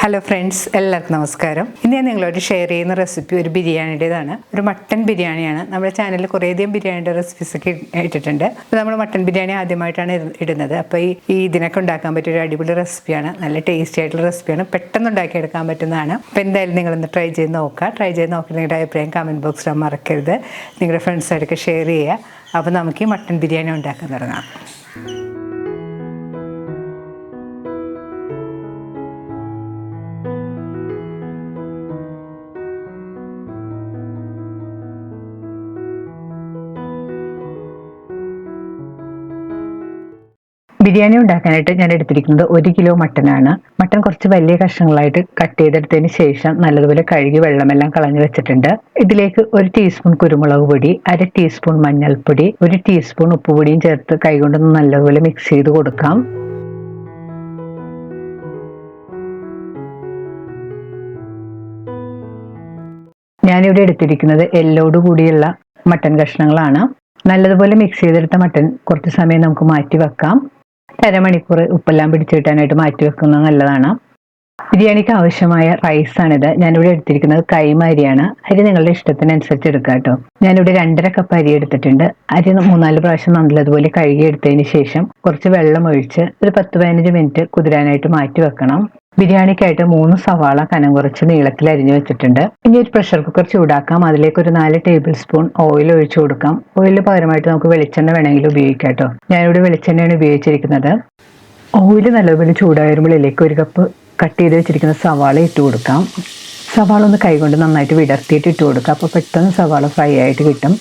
Hello friends, എല്ലാവർക്കും നമസ്കാരം. ഇന്ന് ഞാൻ നിങ്ങളോട് ഷെയർ ചെയ്യുന്ന റെസിപ്പി ഒരു ബിരിയാണിയുടേതാണ്. ഒരു മട്ടൻ ബിരിയാണിയാണ്. നമ്മുടെ ചാനലിൽ കുറേയധികം ബിരിയാണിയുടെ റെസിപ്പീസ് ഒക്കെ ഇട്ടിട്ടുണ്ട്. അപ്പോൾ നമ്മൾ മട്ടൻ ബിരിയാണി ആദ്യമായിട്ടാണ് ഇടുന്നത്. അപ്പോൾ ഈ ഇതിനൊക്കെ ഉണ്ടാക്കാൻ പറ്റിയ ഒരു അടിപൊളി റെസിപ്പിയാണ്. നല്ല ടേസ്റ്റി ആയിട്ടുള്ള റെസിപ്പിയാണ്. പെട്ടെന്ന് ഉണ്ടാക്കിയെടുക്കാൻ പറ്റുന്നതാണ്. അപ്പോൾ എന്തായാലും നിങ്ങളൊന്ന് ട്രൈ ചെയ്ത് നോക്കുക. ട്രൈ ചെയ്ത് നോക്കി നിങ്ങളുടെ അഭിപ്രായം കമൻറ്റ് ബോക്സിൽ മറക്കരുത്. നിങ്ങളുടെ ഫ്രണ്ട്സായിട്ടൊക്കെ ഷെയർ ചെയ്യുക. അപ്പോൾ നമുക്ക് ഈ മട്ടൻ ബിരിയാണി ഉണ്ടാക്കാൻ തുടങ്ങാം. ബിരിയാണി ഉണ്ടാക്കാനായിട്ട് ഞാൻ എടുത്തിരിക്കുന്നത് 1 കിലോ മട്ടനാണ്. മട്ടൻ കുറച്ച് വലിയ കഷ്ണങ്ങളായിട്ട് കട്ട് ചെയ്തെടുത്തതിന് ശേഷം നല്ലതുപോലെ കഴുകി വെള്ളമെല്ലാം കളഞ്ഞു വെച്ചിട്ടുണ്ട്. ഇതിലേക്ക് 1 ടീസ്പൂൺ കുരുമുളക് പൊടി, 1/2 ടീസ്പൂൺ മഞ്ഞൾപ്പൊടി, 1 ടീസ്പൂൺ ഉപ്പുപൊടിയും ചേർത്ത് കൈകൊണ്ട് നല്ലതുപോലെ മിക്സ് ചെയ്ത് കൊടുക്കാം. ഞാനിവിടെ എടുത്തിരിക്കുന്നത് എല്ലോട് കൂടിയുള്ള മട്ടൻ കഷ്ണങ്ങളാണ്. നല്ലതുപോലെ മിക്സ് ചെയ്തെടുത്ത മട്ടൻ കുറച്ച് സമയം നമുക്ക് മാറ്റി വെക്കാം. അരമണിക്കൂർ ഉപ്പെല്ലാം പിടിച്ചു കിട്ടാനായിട്ട് മാറ്റി വെക്കുന്നത് നല്ലതാണ്. ബിരിയാണിക്ക് ആവശ്യമായ റൈസാണിത്. ഞാനിവിടെ എടുത്തിരിക്കുന്നത് കൈമ അരിയാണ്. അരി നിങ്ങളുടെ ഇഷ്ടത്തിനനുസരിച്ച് എടുക്കാം കേട്ടോ. ഞാനിവിടെ 2.5 കപ്പ് അരി എടുത്തിട്ടുണ്ട്. അരി 3-4 പ്രാവശ്യം നല്ലതുപോലെ കഴുകി എടുത്തതിന് ശേഷം കുറച്ച് വെള്ളം ഒഴിച്ച് ഒരു 10-15 മിനിറ്റ് കുതിരാനായിട്ട് മാറ്റി വെക്കണം. ബിരിയാണിക്കായിട്ട് 3 സവാള കനം കുറച്ച് നീളത്തിൽ അരിഞ്ഞു വെച്ചിട്ടുണ്ട്. ഇനി ഒരു പ്രഷർ കുക്കർ ചൂടാക്കാം. അതിലേക്ക് ഒരു 4 ടേബിൾ സ്പൂൺ ഓയിൽ ഒഴിച്ചു കൊടുക്കാം. ഓയിലിന് പകരമായിട്ട് നമുക്ക് വെളിച്ചെണ്ണ വേണമെങ്കിൽ ഉപയോഗിക്കാം കേട്ടോ. ഞാനിവിടെ വെളിച്ചെണ്ണയാണ് ഉപയോഗിച്ചിരിക്കുന്നത്. ഓയിൽ നല്ലപോലെ ചൂടായി വരുമ്പോൾ ഇതിലേക്ക് 1 കപ്പ് കട്ട് ചെയ്ത് വെച്ചിരിക്കുന്ന സവാള ഇട്ട് കൊടുക്കാം. സവാള ഒന്ന് കൈകൊണ്ട് നന്നായിട്ട് വിടർത്തിയിട്ട് ഇട്ട് കൊടുക്കാം. അപ്പോൾ പെട്ടെന്ന് സവാള ഫ്രൈ ആയിട്ട് കിട്ടും.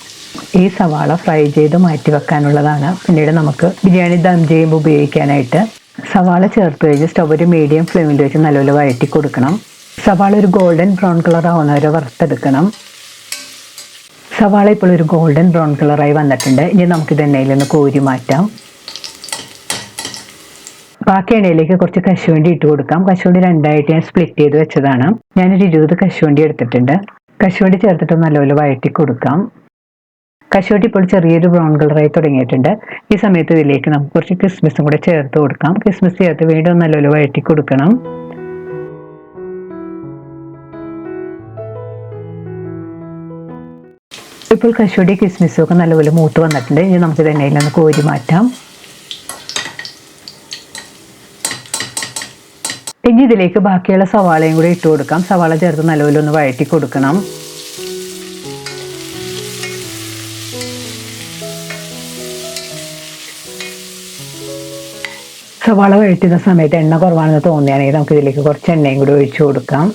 ഈ സവാള ഫ്രൈ ചെയ്ത് മാറ്റി വെക്കാനുള്ളതാണ്. പിന്നീട് നമുക്ക് ബിരിയാണി ദം ചെയ്യുമ്പോൾ ഉപയോഗിക്കാനായിട്ട്. സവാള ചേർത്ത് കഴിഞ്ഞ് സ്റ്റവ് ഒരു മീഡിയം ഫ്ലെയിമിൽ വെച്ച് നല്ലപോലെ വഴറ്റി കൊടുക്കണം. സവാള ഒരു ഗോൾഡൻ ബ്രൗൺ കളർ ആവുന്ന വരെ വറുത്തെടുക്കണം. സവാള ഇപ്പോൾ ഒരു ഗോൾഡൻ ബ്രൗൺ കളറായി വന്നിട്ടുണ്ട്. ഇനി നമുക്കിത് എണ്ണയിൽ നിന്ന് കോരി മാറ്റാം. ബാക്കി എണ്ണയിലേക്ക് കുറച്ച് കശുവണ്ടി ഇട്ട് കൊടുക്കാം. കശുവണ്ടി 2ആയിട്ട് ഞാൻ സ്പ്ലിറ്റ് ചെയ്ത് വെച്ചതാണ്. ഞാനൊരു 20 കശുവണ്ടി എടുത്തിട്ടുണ്ട്. കശുവണ്ടി ചേർത്തിട്ട് നല്ലപോലെ വഴറ്റി കൊടുക്കാം. കശുവണ്ടി ഇപ്പോൾ ചെറിയൊരു ബ്രൗൺ കളറായി തുടങ്ങിയിട്ടുണ്ട്. ഈ സമയത്ത് ഇതിലേക്ക് നമുക്ക് കുറച്ച് കിസ്മിസും കൂടെ ചേർത്ത് കൊടുക്കാം. കിസ്മിസ് ചേർത്ത് വീണ്ടും നല്ലപോലെ വഴറ്റി കൊടുക്കണം. ഇപ്പോൾ കശുവണ്ടി കിസ്മിസും ഒക്കെ നല്ലപോലെ മൂത്ത് വന്നിട്ടുണ്ട്. ഇനി നമുക്ക് എണ്ണയിൽ നിന്ന് കോരി മാറ്റാം. ഇനി ഇതിലേക്ക് ബാക്കിയുള്ള സവാളയും കൂടി ഇട്ട് കൊടുക്കാം. സവാള ചേർത്ത് നല്ലപോലെ ഒന്ന് വഴറ്റി കൊടുക്കണം. സവാള വഴറ്റുന്ന സമയത്ത് എണ്ണ കുറവാണെന്ന് തോന്നുകയാണെങ്കിൽ നമുക്ക് ഇതിലേക്ക് കുറച്ച് എണ്ണയും കൂടി ഒഴിച്ചു കൊടുക്കാം.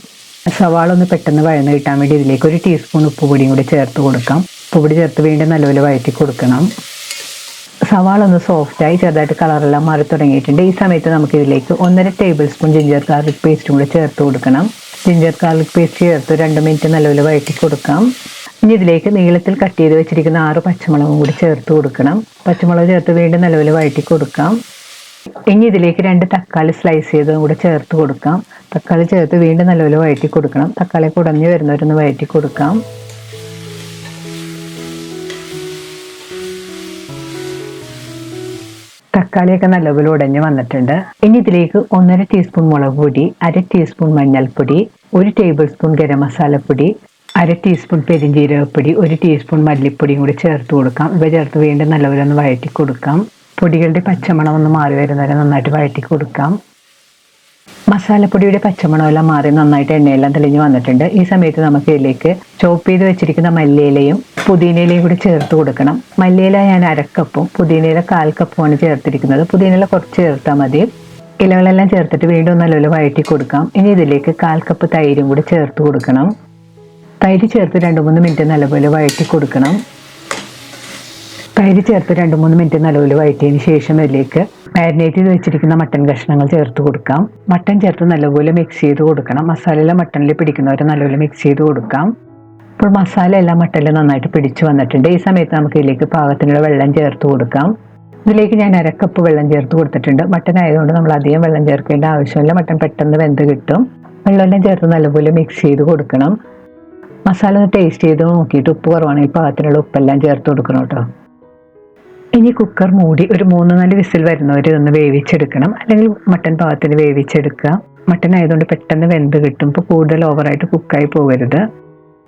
സവാള ഒന്ന് പെട്ടെന്ന് വഴന്ന് കിട്ടാൻ വേണ്ടി ഇതിലേക്ക് 1 ടീസ്പൂൺ ഉപ്പുപൊടിയും കൂടി ചേർത്ത് കൊടുക്കാം. ഉപ്പുപൊടി ചേർത്ത് വീണ്ടും നല്ലപോലെ വഴറ്റി കൊടുക്കണം. സവാള ഒന്ന് സോഫ്റ്റായി ചെറുതായിട്ട് കളറെല്ലാം മാറി തുടങ്ങിയിട്ടുണ്ട്. ഈ സമയത്ത് നമുക്ക് ഇതിലേക്ക് 1.5 ടേബിൾ സ്പൂൺ ജിഞ്ചർ ഗാർലിക് പേസ്റ്റും കൂടി ചേർത്ത് കൊടുക്കണം. ജിഞ്ചർ ഗാർലിക് പേസ്റ്റ് ചേർത്ത് 2 മിനിറ്റ് നല്ലപോലെ വഴറ്റി കൊടുക്കാം. ഇനി ഇതിലേക്ക് നീളത്തിൽ കട്ട് ചെയ്ത് വെച്ചിരിക്കുന്ന 6 പച്ചമുളകും കൂടി ചേർത്ത് കൊടുക്കണം. പച്ചമുളക് ചേർത്ത് വീണ്ടും നല്ലപോലെ വഴറ്റി കൊടുക്കാം. ഇനി ഇതിലേക്ക് 2 തക്കാളി സ്ലൈസ് ചെയ്തതും കൂടെ ചേർത്ത് കൊടുക്കാം. തക്കാളി ചേർത്ത് വീണ്ടും നല്ലപോലെ വഴറ്റി കൊടുക്കണം. തക്കാളി കുടഞ്ഞു വരുന്നവരൊന്ന് വഴറ്റി കൊടുക്കാം. തക്കാളിയൊക്കെ നല്ലപോലെ ഉടഞ്ഞു വന്നിട്ടുണ്ട്. ഇനി ഇതിലേക്ക് 1.5 ടീസ്പൂൺ മുളക് പൊടി, 1/2 ടീസ്പൂൺ മഞ്ഞൾപ്പൊടി, 1 ടേബിൾ സ്പൂൺ ഗരം മസാലപ്പൊടി, 1/2 ടീസ്പൂൺ പെരിഞ്ജീരകപ്പൊടി, 1 ടീസ്പൂൺ മല്ലിപ്പൊടിയും കൂടി ചേർത്ത് കൊടുക്കാം. ഇവ ചേർത്ത് വീണ്ടും നല്ലപോലെ ഒന്ന് വഴറ്റി കൊടുക്കാം. പൊടികളുടെ പച്ചമണം ഒന്ന് മാറി വരുന്നവരെ നന്നായിട്ട് വഴറ്റി കൊടുക്കാം. മസാലപ്പൊടിയുടെ പച്ചമണമെല്ലാം മാറി നന്നായിട്ട് എണ്ണയെല്ലാം തെളിഞ്ഞ് വന്നിട്ടുണ്ട്. ഈ സമയത്ത് നമുക്ക് ഇതിലേക്ക് ചോപ്പ് ചെയ്ത് വെച്ചിരിക്കുന്ന മല്ലിയിലയും പുതിനയിലയും കൂടി ചേർത്ത് കൊടുക്കണം. മല്ലിയില ഞാൻ 1/2 കപ്പും പുതിനയില 1/4 കപ്പുമാണ് ചേർത്തിരിക്കുന്നത്. പുതിനയില കുറച്ച് ചേർത്താൽ മതി. ഇലകളെല്ലാം ചേർത്തിട്ട് വീണ്ടും നല്ലപോലെ വഴറ്റി കൊടുക്കാം. ഇനി ഇതിലേക്ക് 1/4 കപ്പ് തൈരും കൂടി ചേർത്ത് കൊടുക്കണം. തൈര് ചേർത്ത് 2-3 മിനിറ്റ് നല്ലപോലെ വഴറ്റി കൊടുക്കണം. തൈര് ചേർത്ത് 2-3 മിനിറ്റ് നല്ലപോലെ വഴറ്റിയതിന് ശേഷം ഇതിലേക്ക് മാരിനേറ്റ് ചെയ്ത് വെച്ചിരിക്കുന്ന മട്ടൻ കഷ്ണങ്ങൾ ചേർത്ത് കൊടുക്കാം. മട്ടൻ ചേർത്ത് നല്ലപോലെ മിക്സ് ചെയ്ത് കൊടുക്കണം. മസാലയെല്ലാം മട്ടനിൽ പിടിക്കുന്നവരെ നല്ലപോലെ മിക്സ് ചെയ്ത് കൊടുക്കാം. ഇപ്പോൾ മസാല എല്ലാം മട്ടനിൽ നന്നായിട്ട് പിടിച്ചു വന്നിട്ടുണ്ട്. ഈ സമയത്ത് നമുക്ക് ഇതിലേക്ക് പാകത്തിനുള്ള വെള്ളം ചേർത്ത് കൊടുക്കാം. ഇതിലേക്ക് ഞാൻ 1/2 കപ്പ് വെള്ളം ചേർത്ത് കൊടുത്തിട്ടുണ്ട്. മട്ടൻ ആയതുകൊണ്ട് നമ്മൾ അധികം വെള്ളം ചേർക്കേണ്ട ആവശ്യമില്ല. മട്ടൻ പെട്ടെന്ന് വെന്ത് കിട്ടും. വെള്ളമെല്ലാം ചേർത്ത് നല്ലപോലെ മിക്സ് ചെയ്ത് കൊടുക്കണം. മസാല ഒന്ന് ടേസ്റ്റ് ചെയ്ത് നോക്കിയിട്ട് ഉപ്പ് കുറവാണെങ്കിൽ പാകത്തിനുള്ള ഉപ്പെല്ലാം ചേർത്ത് കൊടുക്കണം കേട്ടോ. ഇനി കുക്കർ മൂടി ഒരു 3-4 വിസിൽ വരുന്നവരെ ഒന്ന് വേവിച്ചെടുക്കണം. അല്ലെങ്കിൽ മട്ടൻ പാകത്തിന് വേവിച്ചെടുക്കുക. മട്ടൻ ആയതുകൊണ്ട് പെട്ടെന്ന് വെന്ത് കിട്ടും. ഇപ്പോൾ കൂടുതൽ ഓവറായിട്ട് കുക്കായി പോകരുത്.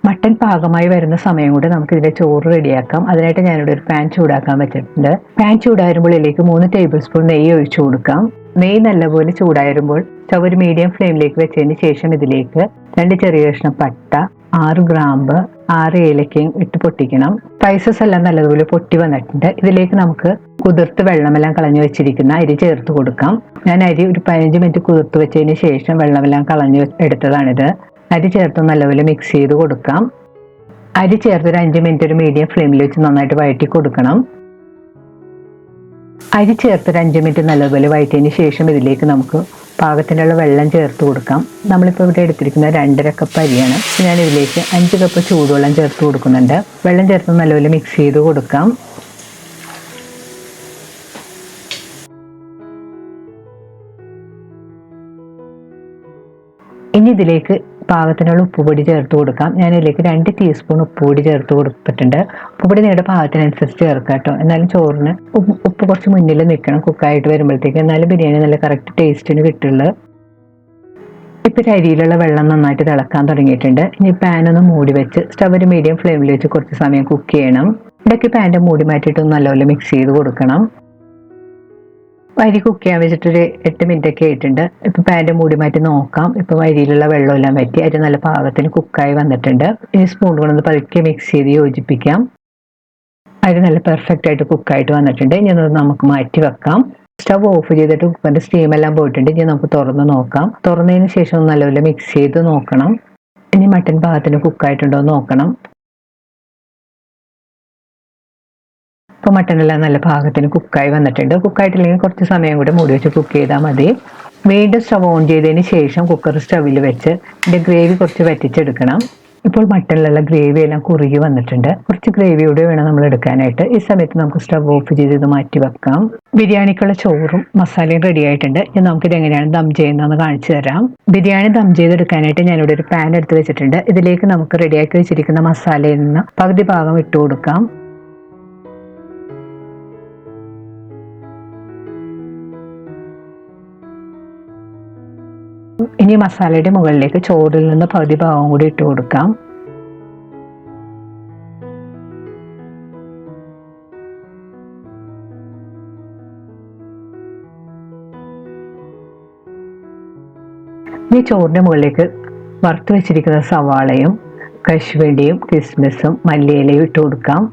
മട്ടൻ പാകമായി വരുന്ന സമയം കൊണ്ട് നമുക്ക് ഇതിന്റെ ചോറ് റെഡിയാക്കാം. അതിനായിട്ട് ഞാനിവിടെ ഒരു പാൻ ചൂടാക്കാൻ വെച്ചിട്ടുണ്ട്. പാൻ ചൂടായിരുമ്പോൾ ഇതിലേക്ക് 3 ടേബിൾ സ്പൂൺ നെയ്യ് ഒഴിച്ചു കൊടുക്കാം. നെയ്യ് നല്ലപോലെ ചൂടായിരുമ്പോൾ സ്റ്റവ് ഒരു മീഡിയം ഫ്ലെയിമിലേക്ക് വെച്ചതിന് ശേഷം ഇതിലേക്ക് 2 ചെറിയ കഷ്ണം പട്ട, 6 ഗ്രാമ്പ്, 6 ഏലക്കയും ഇട്ട് പൊട്ടിക്കണം. സ്പൈസസ് എല്ലാം നല്ലതുപോലെ പൊട്ടി വന്നിട്ടുണ്ട്. ഇതിലേക്ക് നമുക്ക് കുതിർത്ത് വെള്ളമെല്ലാം കളഞ്ഞു വെച്ചിരിക്കുന്ന അരി ചേർത്ത് കൊടുക്കാം. ഞാൻ അരി ഒരു 15 മിനിറ്റ് കുതിർത്ത് വെച്ചതിന് ശേഷം വെള്ളമെല്ലാം കളഞ്ഞു എടുത്തതാണിത്. അരി ചേർത്ത് നല്ലപോലെ മിക്സ് ചെയ്ത് കൊടുക്കാം. അരി ചേർത്ത് ഒരു 5 മിനിറ്റ് ഒരു മീഡിയം ഫ്ലെയിമിൽ വെച്ച് നന്നായിട്ട് വഴറ്റി കൊടുക്കണം. അരി ചേർത്ത് ഒരു 5 മിനിറ്റ് നല്ലപോലെ വഴറ്റിയതിന് ശേഷം ഇതിലേക്ക് നമുക്ക് പാകത്തിനുള്ള വെള്ളം ചേർത്ത് കൊടുക്കാം. നമ്മളിപ്പോൾ ഇവിടെ എടുത്തിരിക്കുന്ന 2.5 കപ്പ് അരിയാണ്. ഞാൻ ഇതിലേക്ക് 5 കപ്പ് ചൂടുവെള്ളം ചേർത്ത് കൊടുക്കുന്നുണ്ട്. വെള്ളം ചേർത്ത് നല്ലപോലെ മിക്സ് ചെയ്ത് കൊടുക്കാം. ഇനി ഇതിലേക്ക് പാകത്തിനുള്ള ഉപ്പുപൊടി ചേർത്ത് കൊടുക്കാം. ഞാൻ ഇതിലേക്ക് 2 ടീസ്പൂൺ ഉപ്പുപൊടി ചേർത്ത് കൊടുത്തിട്ടുണ്ട്. ഉപ്പുപൊടി നിങ്ങളുടെ പാകത്തിനനുസരിച്ച് ചേർക്കാം കേട്ടോ. എന്നാലും ചോറിന് ഉപ്പ് കുറച്ച് മുന്നിൽ നിൽക്കണം കുക്കായിട്ട് വരുമ്പോഴത്തേക്ക്, എന്നാലും ബിരിയാണി നല്ല കറക്റ്റ് ടേസ്റ്റിന് കിട്ടുള്ളൂ. ഇപ്പം അരിയിലുള്ള വെള്ളം നന്നായിട്ട് തിളക്കാൻ തുടങ്ങിയിട്ടുണ്ട്. ഇനി പാൻ ഒന്ന് മൂടി വെച്ച് സ്റ്റവ് ഒരു മീഡിയം ഫ്ലെയിമിൽ വെച്ച് കുറച്ച് സമയം കുക്ക് ചെയ്യണം. ഇടയ്ക്ക് പാൻ്റെ മൂടി മാറ്റിയിട്ട് നല്ലപോലെ മിക്സ് ചെയ്ത് കൊടുക്കണം. അരി കുക്ക് ചെയ്യാൻ വെച്ചിട്ടൊരു 8 മിനിറ്റ് ഒക്കെ ആയിട്ടുണ്ട്. ഇപ്പം പാൻ്റെ മൂടി മാറ്റി നോക്കാം. ഇപ്പം അരിയിലുള്ള വെള്ളമെല്ലാം വറ്റി അരി നല്ല പാകത്തിന് കുക്കായി വന്നിട്ടുണ്ട്. ഇനി സ്പൂൺ കൊണ്ടൊന്ന് പതുക്കെ മിക്സ് ചെയ്ത് യോജിപ്പിക്കാം. അരി നല്ല പെർഫെക്റ്റ് ആയിട്ട് കുക്കായിട്ട് വന്നിട്ടുണ്ട്. ഇനി നമുക്ക് മാറ്റി വെക്കാം. സ്റ്റവ് ഓഫ് ചെയ്തിട്ട് കുക്കറിൻ്റെ സ്റ്റീം എല്ലാം പോയിട്ടുണ്ട്. ഇനി നമുക്ക് തുറന്ന് നോക്കാം. തുറന്നതിന് ശേഷം നല്ലപോലെ മിക്സ് ചെയ്ത് നോക്കണം. ഇനി മട്ടൻ പാകത്തിന് കുക്കായിട്ടുണ്ടോ എന്ന് നോക്കണം. ഇപ്പോൾ മട്ടനെല്ലാം നല്ല പാകത്തിന് കുക്കായി വന്നിട്ടുണ്ട്. കുക്കായിട്ടില്ലെങ്കിൽ കുറച്ച് സമയം കൂടെ മൂടി വെച്ച് കുക്ക് ചെയ്താൽ മതി. വീണ്ടും സ്റ്റവ് ഓൺ ചെയ്തതിന് ശേഷം കുക്കർ സ്റ്റവിൽ വെച്ച് ഇതിൻ്റെ ഗ്രേവി കുറച്ച് വറ്റിച്ചെടുക്കണം. ഇപ്പോൾ മട്ടനിലുള്ള ഗ്രേവി എല്ലാം കുറുകി വന്നിട്ടുണ്ട്. കുറച്ച് ഗ്രേവിയോടെ വേണം നമ്മൾ എടുക്കാനായിട്ട്. ഈ സമയത്ത് നമുക്ക് സ്റ്റവ് ഓഫ് ചെയ്ത് ഇത് മാറ്റി വെക്കാം. ബിരിയാണിക്കുള്ള ചോറും മസാലയും റെഡി ആയിട്ടുണ്ട്. ഇനി നമുക്കിത് എങ്ങനെയാണ് ദം ചെയ്യുന്നതെന്ന് കാണിച്ചു തരാം. ബിരിയാണി ദം ചെയ്തെടുക്കാനായിട്ട് ഞാനിവിടെ ഒരു പാൻ എടുത്ത് വെച്ചിട്ടുണ്ട്. ഇതിലേക്ക് നമുക്ക് റെഡിയാക്കി വെച്ചിരിക്കുന്ന മസാലയിൽ നിന്ന് പകുതി ഭാഗം ഇട്ട് കൊടുക്കാം. ഇനി മസാലയുടെ മുകളിലേക്ക് ചോറിൽ നിന്ന് പകുതി ഭാഗം കൂടി ഇട്ട് കൊടുക്കാം. ഈ ചോറിൻ്റെ മുകളിലേക്ക് വറുത്ത് വെച്ചിരിക്കുന്ന സവാളയും കശുവണ്ടിയും കിസ്മിസും മല്ലിയിലയും ഇട്ട് കൊടുക്കാം.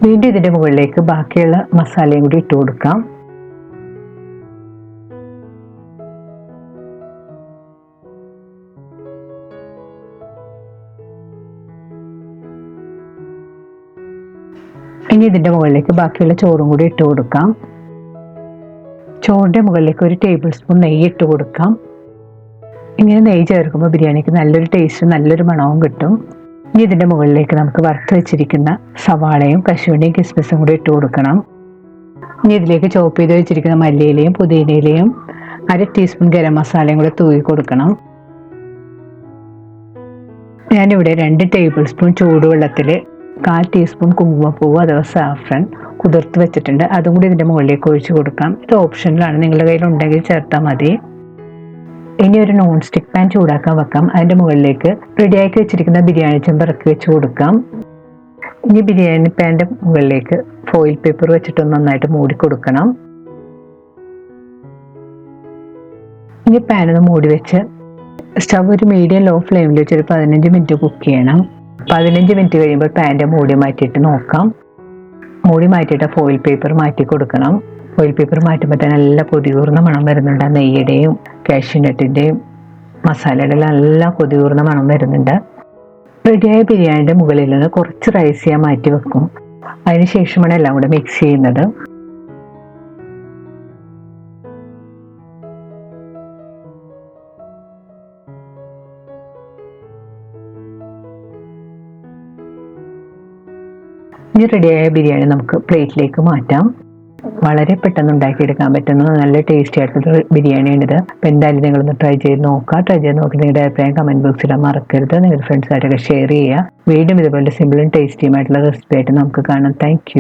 വീണ്ടും ഇതിൻ്റെ മുകളിലേക്ക് ബാക്കിയുള്ള മസാലയും കൂടി ഇട്ട് കൊടുക്കാം. ഇനി ഇതിൻ്റെ മുകളിലേക്ക് ബാക്കിയുള്ള ചോറും കൂടി ഇട്ട് കൊടുക്കാം. ചോറിൻ്റെ മുകളിലേക്ക് 1 ടേബിൾ സ്പൂൺ നെയ്യ് ഇട്ട് കൊടുക്കാം. ഇങ്ങനെ നെയ്യ് ചേർക്കുമ്പോൾ ബിരിയാണിക്ക് നല്ലൊരു ടേസ്റ്റ് നല്ലൊരു മണവും കിട്ടും. ഇനി ഇതിൻ്റെ മുകളിലേക്ക് നമുക്ക് വറുത്ത് വെച്ചിരിക്കുന്ന സവാളയും കശുവണ്ടിയും കിസ്മിസും കൂടി ഇട്ട് കൊടുക്കണം. ഇനി ഇതിലേക്ക് ചോപ്പ് ചെയ്ത് വെച്ചിരിക്കുന്ന മല്ലിയിലയും പുതിനയിലയും 1/2 ടീസ്പൂൺ ഗരം മസാലയും കൂടി തൂക്കി കൊടുക്കണം. ഞാനിവിടെ 2 ടേബിൾ സ്പൂൺ ചൂടുവെള്ളത്തിൽ 1/4 ടീസ്പൂൺ കുങ്കുമപ്പൂവ് അഥവാ സാഫ്രൻ കുതിർത്ത് വെച്ചിട്ടുണ്ട്. അതും കൂടി ഇതിൻ്റെ മുകളിലേക്ക് ഒഴിച്ച് കൊടുക്കാം. ഇത് ഓപ്ഷനിലാണ്, നിങ്ങളുടെ കയ്യിലുണ്ടെങ്കിൽ ചേർത്താൽ മതി. ഇനി ഒരു നോൺ സ്റ്റിക്ക് പാൻ ചൂടാക്കാൻ വെക്കാം. അതിൻ്റെ മുകളിലേക്ക് റെഡിയാക്കി വെച്ചിരിക്കുന്ന ബിരിയാണി ചെമ്പ് ഇറക്കി വെച്ച് കൊടുക്കാം. ഇനി ബിരിയാണി പാൻ്റെ മുകളിലേക്ക് ഫോയിൽ പേപ്പർ വെച്ചിട്ട് നന്നായിട്ട് മൂടി കൊടുക്കണം. ഇനി പാനൊന്ന് മൂടി വെച്ച് സ്റ്റവ് ഒരു മീഡിയം ലോ ഫ്ലെയിമിൽ വെച്ച് ഒരു 15 മിനിറ്റ് കുക്ക് ചെയ്യണം. 15 മിനിറ്റ് കഴിയുമ്പോൾ പാൻ്റെ മൂടി മാറ്റിയിട്ട് നോക്കാം. മൂടി മാറ്റിയിട്ട് ഫോയിൽ പേപ്പർ മാറ്റി കൊടുക്കണം. ഫോയിൽ പേപ്പർ മാറ്റുമ്പോൾ തന്നെ നല്ല കൊതിയൂർന്ന മണം വരുന്നുണ്ട്. നെയ്യുടെയും കാഷ്യൂനട്ടിൻ്റെയും മസാലയുടെ നല്ല കൊതിയൂർന്ന മണം വരുന്നുണ്ട്. റെഡിയായ ബിരിയാണിയുടെ മുകളിൽ നിന്ന് കുറച്ച് റൈസ് ചെയ്യാൻ മാറ്റി വെക്കും. അതിനുശേഷമാണ് എല്ലാം കൂടെ മിക്സ് ചെയ്യുന്നത്. ഇനി റെഡിയായ ബിരിയാണി നമുക്ക് പ്ലേറ്റിലേക്ക് മാറ്റാം. വളരെ പെട്ടെന്ന് ഉണ്ടാക്കിയെടുക്കാൻ പറ്റുന്ന നല്ല ടേസ്റ്റി ആയിട്ടുള്ള ബിരിയാണിയാണിത്. അപ്പോൾ എന്തായാലും നിങ്ങളൊന്ന് ട്രൈ ചെയ്ത് നോക്കുക. ട്രൈ ചെയ്ത് നോക്കി നിങ്ങളുടെ അഭിപ്രായം കമൻറ്റ് ബോക്സിൽ മറക്കരുത്. നിങ്ങളുടെ ഫ്രണ്ട്സായിട്ടൊക്കെ ഷെയർ ചെയ്യുക. വീണ്ടും ഇതുപോലെ സിമ്പിളും ടേസ്റ്റിയുമായിട്ടുള്ള റെസിപ്പി ആയിട്ട് നമുക്ക് കാണാം. താങ്ക്